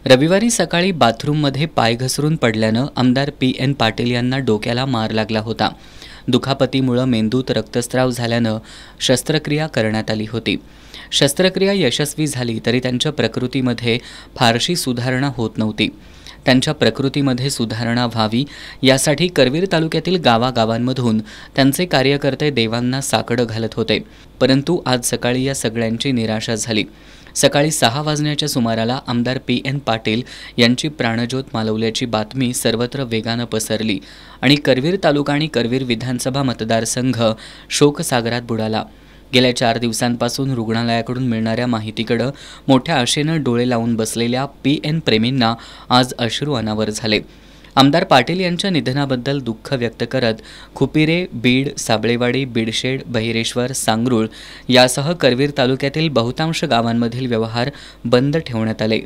रविवारी सकाळी बाथरूममध्ये पाय घसरून पडल्यानं आमदार पी.एन. पाटील यांना डोक्याला मार लागला होता. दुखापतीमुळे मेंदूत रक्तस्राव झाल्यानं शस्त्रक्रिया करण्यात आली होती. शस्त्रक्रिया यशस्वी झाली तरी त्यांच्या प्रकृतीमध्ये फारशी सुधारणा होत नव्हती. त्यांच्या प्रकृतीमध्ये सुधारणा व्हावी यासाठी करवीर तालुक्यातील गावागावांमधून त्यांचे कार्यकर्ते देवांना साकडं घालत होते. परंतु आज सकाळी या सगळ्यांची निराशा झाली. सकाळी 6 वाजण्याच्या सुमाराला आमदार पी.एन. पाटील यांची प्राणज्योत मालवल्याची बातमी सर्वत्र वेगानं पसरली आणि करवीर तालुका आणि करवीर विधानसभा मतदारसंघ शोकसागरात बुडाला. गेल्या 4 दिवसांपासून रुग्णालयाकडून मिळणाऱ्या माहितीकडे मोठ्या आशेनं डोळे लावून बसलेल्या पी.एन. प्रेमींना आज अश्रू अनावर झाले. आमदार पाटील यांच्या निधनाबद्दल दुःख व्यक्त करत खुपिरे, बीड, साबळेवाडी, बीडशेड, बहिरेश्वर, सांगरूळ यासह करवीर तालुक्यातील बहुतांश गावांमधील व्यवहार बंद ठेवण्यात आले.